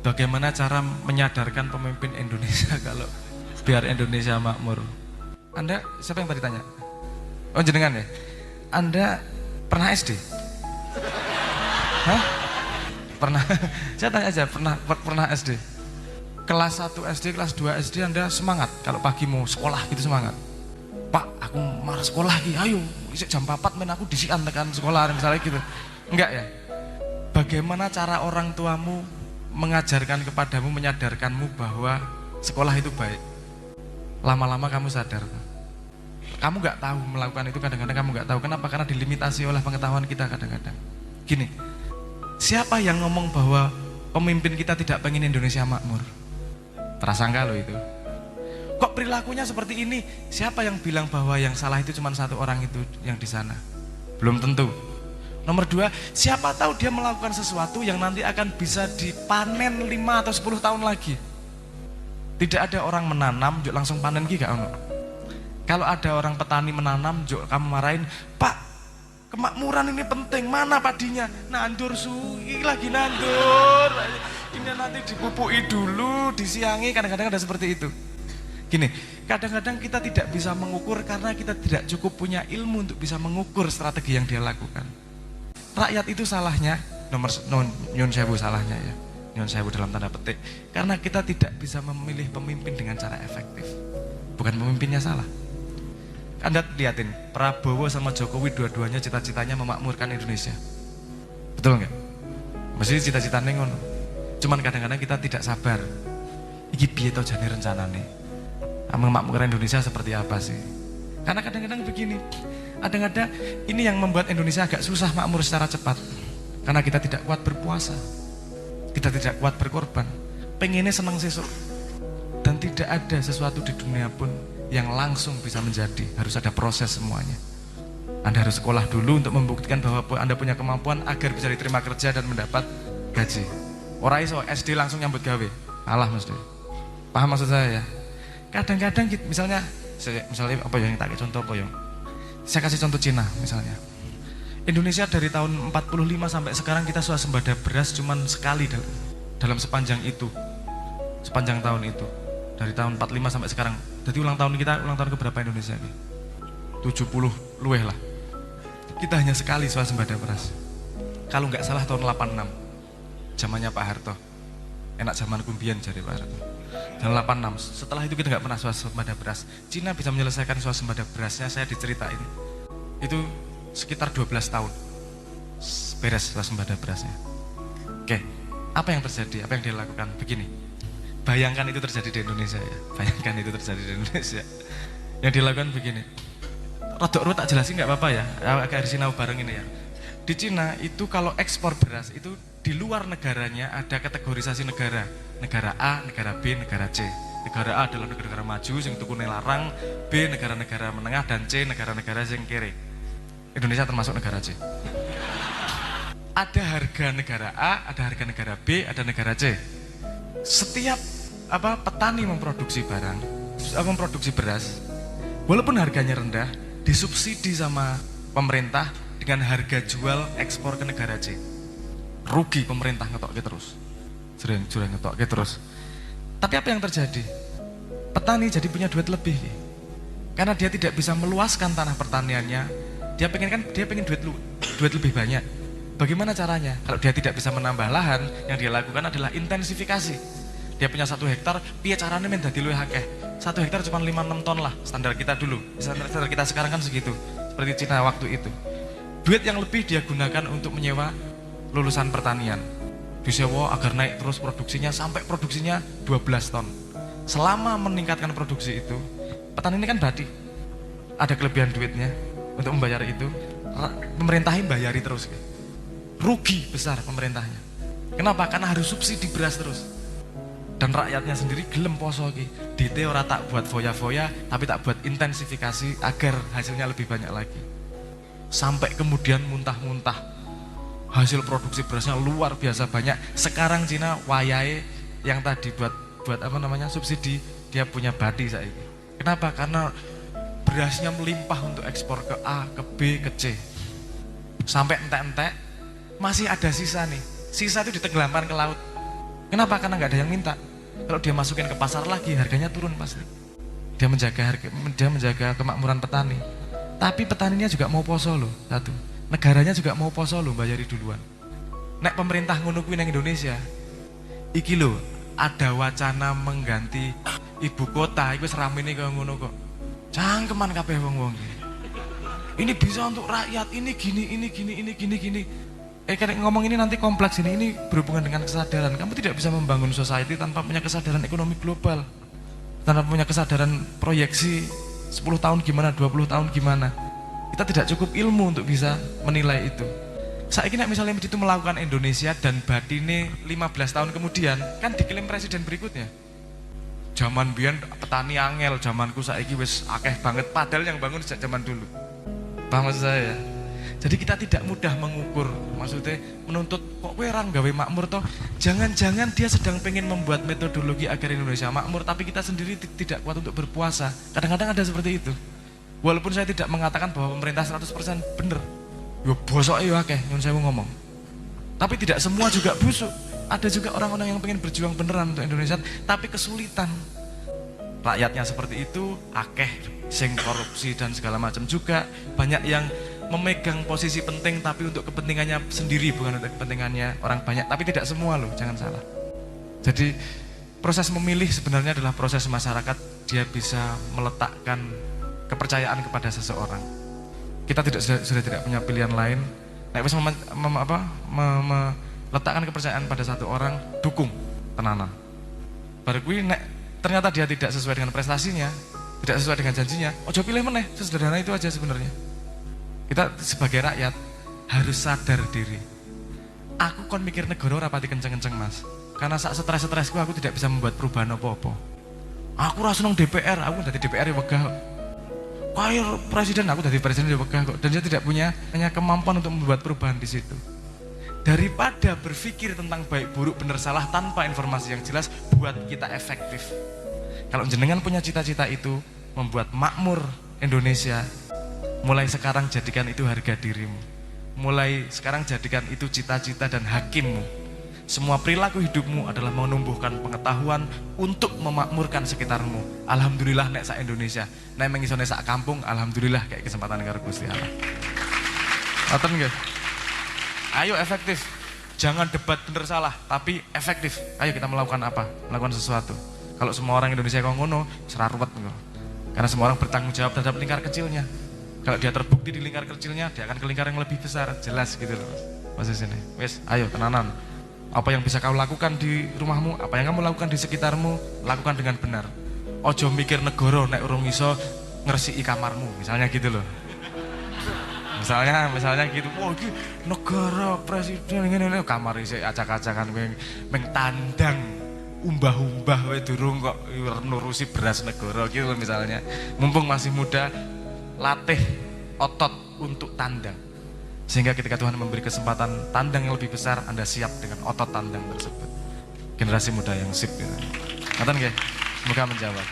Bagaimana cara menyadarkan pemimpin Indonesia kalau biar Indonesia makmur? Anda, siapa yang tadi tanya? Oh jenengan ya? Anda pernah SD? Hah? Pernah? Saya tanya aja, pernah SD? Kelas 1 SD, kelas 2 SD Anda semangat kalau pagi mau sekolah gitu semangat? Pak, aku marah sekolah lagi, ayo isik jam 4 men aku disian tekan sekolah misalnya gitu. Enggak ya? Bagaimana cara orang tuamu mengajarkan kepadamu, menyadarkanmu bahwa sekolah itu baik? Lama-lama kamu sadar. Kamu gak tahu melakukan itu, kadang-kadang kamu gak tahu. Kenapa? Karena dilimitasi oleh pengetahuan kita kadang-kadang. Gini, siapa yang ngomong bahwa pemimpin kita tidak pengen Indonesia makmur? Prasangka loh itu. Kok perilakunya seperti ini? Siapa yang bilang bahwa yang salah itu cuma satu orang itu yang di sana? Belum tentu. Nomor 2, siapa tahu dia melakukan sesuatu yang nanti akan bisa dipanen 5 atau 10 tahun lagi. Tidak ada orang menanam, juk langsung panen gak ono. Kalau ada orang petani menanam, juk kamu marahin, Pak, kemakmuran ini penting, mana padinya? Nandur suwi lagi nandur. Ini nanti dipupui dulu, disiangi, kadang-kadang ada seperti itu. Gini, kadang-kadang kita tidak bisa mengukur karena kita tidak cukup punya ilmu untuk bisa mengukur strategi yang dia lakukan. Rakyat itu salahnya, nyun sewu salahnya ya, nyun sewu dalam tanda petik, karena kita tidak bisa memilih pemimpin dengan cara efektif. Bukan pemimpinnya salah. Anda lihatin, Prabowo sama Jokowi dua-duanya cita-citanya memakmurkan Indonesia. Betul nggak? Mesti cita-citanya ngono. Cuman kadang-kadang kita tidak sabar. Iki piye to jane rencanane? Memakmurkan Indonesia seperti apa sih? Karena kadang-kadang begini, kadang-kadang ini yang membuat Indonesia agak susah makmur secara cepat. Karena kita tidak kuat berpuasa, kita tidak kuat berkorban, pengennya senang sesuk. Dan tidak ada sesuatu di dunia pun yang langsung bisa menjadi, harus ada proses semuanya. Anda harus sekolah dulu untuk membuktikan bahwa Anda punya kemampuan agar bisa diterima kerja dan mendapat gaji. Ora iso SD langsung nyambut gawe, alah mesti. Paham maksud saya ya? Kadang-kadang misalnya apa yang tak contoh apa yang saya kasih contoh Cina misalnya. Indonesia dari tahun 45 sampai sekarang kita swasembada beras cuman sekali dalam sepanjang tahun itu. Dari tahun 45 sampai sekarang. Jadi ulang tahun ke berapa Indonesia ini? 70 luweh lah. Kita hanya sekali swasembada beras. Kalau nggak salah tahun 86. Zamannya Pak Harto. Enak zaman kumbian jadi Pak Harto. Dan 86. Setelah itu kita nggak pernah swasembada beras. Cina bisa menyelesaikan swasembada berasnya, saya diceritain. Itu sekitar 12 tahun. Beres swasembada berasnya. Oke, apa yang terjadi? Apa yang dia lakukan? Begini. Bayangkan itu terjadi di Indonesia ya. Bayangkan itu terjadi di Indonesia. Yang dilakukan begini. Rodok tak jelasin nggak apa-apa ya. Agak harus sinau bareng ini ya. Di Cina itu kalau ekspor beras itu di luar negaranya ada kategorisasi negara. Negara A, negara B, negara C. Negara A adalah negara-negara maju yang tukune larang, B negara-negara menengah, dan C negara-negara yang kere. Indonesia termasuk negara C. Ada harga negara A, ada harga negara B, ada negara C. Setiap petani memproduksi barang, memproduksi beras, walaupun harganya rendah, disubsidi sama pemerintah dengan harga jual ekspor ke negara C. Rugi pemerintah ngetoknya terus, sering ngetoknya terus. Tapi apa yang terjadi? Petani jadi punya duit lebih, karena dia tidak bisa meluaskan tanah pertaniannya. Dia pengen duit lebih banyak. Bagaimana caranya? Kalau dia tidak bisa menambah lahan, yang dia lakukan adalah intensifikasi. Dia punya 1 hektar, piye caranya men dadi luwih akeh. 1 hektar cuma 5-6 ton lah, standar kita dulu. Standar kita sekarang kan segitu. Seperti Cina waktu itu. Duit yang lebih dia gunakan untuk menyewa lulusan pertanian. Disewa agar naik terus produksinya sampai produksinya 12 ton. Selama meningkatkan produksi itu, petani ini kan badi. Ada kelebihan duitnya untuk membayar itu. Pemerintahin bayari terus. Rugi besar pemerintahnya. Kenapa? Karena harus subsidi beras terus. Dan rakyatnya sendiri gelem poso iki. Dite ora tak buat foya-foya, tapi tak buat intensifikasi agar hasilnya lebih banyak lagi. Sampai kemudian muntah-muntah. Hasil produksi berasnya luar biasa banyak. Sekarang Cina wayahe yang tadi buat subsidi, dia punya badi saiki. Kenapa? Karena berasnya melimpah untuk ekspor ke A, ke B, ke C. Sampai entek-entek masih ada sisa nih. Sisa itu ditenggelamkan ke laut. Kenapa? Karena nggak ada yang minta. Kalau dia masukin ke pasar lagi, harganya turun pasti. Dia menjaga kemakmuran petani. Tapi petaninya juga mau poso loh, satu. Negaranya juga mau poso loh, bayari duluan. Nek pemerintah ngono kuwi nang Indonesia, iki loh, ada wacana mengganti ibu kota, iku wis ramene kaya ngono kok. Cangkeman kabeh wong-wong. Ini bisa untuk rakyat, ini gini. Kan ngomong ini nanti kompleks ini berhubungan dengan kesadaran. Kamu tidak bisa membangun society tanpa punya kesadaran ekonomi global. Tanpa punya kesadaran proyeksi 10 tahun gimana, 20 tahun gimana. Kita tidak cukup ilmu untuk bisa menilai itu. Saya kira misalnya itu melakukan Indonesia dan batine 15 tahun kemudian, kan diklaim presiden berikutnya. Zaman biyen petani angel, zamanku saiki wis akeh banget, padahal yang bangun sejak zaman dulu. Paham maksud saya? Jadi kita tidak mudah mengukur, maksudnya menuntut kok kowe ora gawe makmur toh. Jangan-jangan dia sedang pengen membuat metodologi agar Indonesia makmur, tapi kita sendiri tidak kuat untuk berpuasa. Kadang-kadang ada seperti itu. Walaupun saya tidak mengatakan bahwa pemerintah 100% benar. Yo bosok yo akeh nyun sewu ngomong. Tapi tidak semua juga busuk. Ada juga orang-orang yang pengen berjuang beneran untuk Indonesia, tapi kesulitan. Rakyatnya seperti itu, akeh sing korupsi dan segala macam juga. Banyak yang memegang posisi penting tapi untuk kepentingannya sendiri, bukan untuk kepentingannya orang banyak. Tapi tidak semua loh, jangan salah. Jadi proses memilih sebenarnya adalah proses masyarakat. Dia bisa meletakkan kepercayaan kepada seseorang. Kita sudah tidak punya pilihan lain. Nek wis meletakkan kepercayaan pada satu orang, dukung tenanan. Baru kuwi nek ternyata dia tidak sesuai dengan prestasinya, tidak sesuai dengan janjinya, ojo pilih meneh. Sesederhana itu aja sebenarnya. Kita sebagai rakyat harus sadar diri. Aku kon mikir negara ora pati kenceng-kenceng Mas. Karena saat stres-stresku aku tidak bisa membuat perubahan apa-apa. Aku ra seneng DPR, aku dari DPR ya wegah. Kaya presiden, aku dari presiden ya wegah kok. Dan dia tidak punya hanya kemampuan untuk membuat perubahan di situ. Daripada berpikir tentang baik buruk benar salah tanpa informasi yang jelas, buat kita efektif. Kalau jenengan punya cita-cita itu membuat makmur Indonesia, mulai sekarang jadikan itu harga dirimu. Mulai sekarang jadikan itu cita-cita dan hakimmu. Semua perilaku hidupmu adalah menumbuhkan pengetahuan untuk memakmurkan sekitarmu. Alhamdulillah nek sak Indonesia, nek mengisone sak kampung, alhamdulillah kayak kesempatan karo Gusti Allah. Ngoten nggih. Ayo efektif. Jangan debat bener salah, tapi efektif. Ayo kita melakukan apa? Melakukan sesuatu. Kalau semua orang Indonesia kok ngono, seraruwet kok. Karena semua orang bertanggung jawab terhadap lingkar kecilnya. Kalau dia terbukti di lingkar kecilnya, dia akan ke lingkar yang lebih besar, jelas gitu loh. Posisinya. Wes, ayo tenanan. Apa yang bisa kau lakukan di rumahmu, apa yang kamu lakukan di sekitarmu, lakukan dengan benar. Ojo mikir negara nek urung iso ngresiki kamarmu, misalnya gitu loh. Misalnya gitu. Wah, iki negara presiden ngene kamar isih acak-acakan meng tandang umbah-umbah wae durung kok nurusi beras negara gitu loh misalnya. Mumpung masih muda, latih otot untuk tandang. Sehingga ketika Tuhan memberi kesempatan tandang yang lebih besar, Anda siap dengan otot tandang tersebut. Generasi muda yang sip gitu. Ngaten nggih? Semoga menjawab.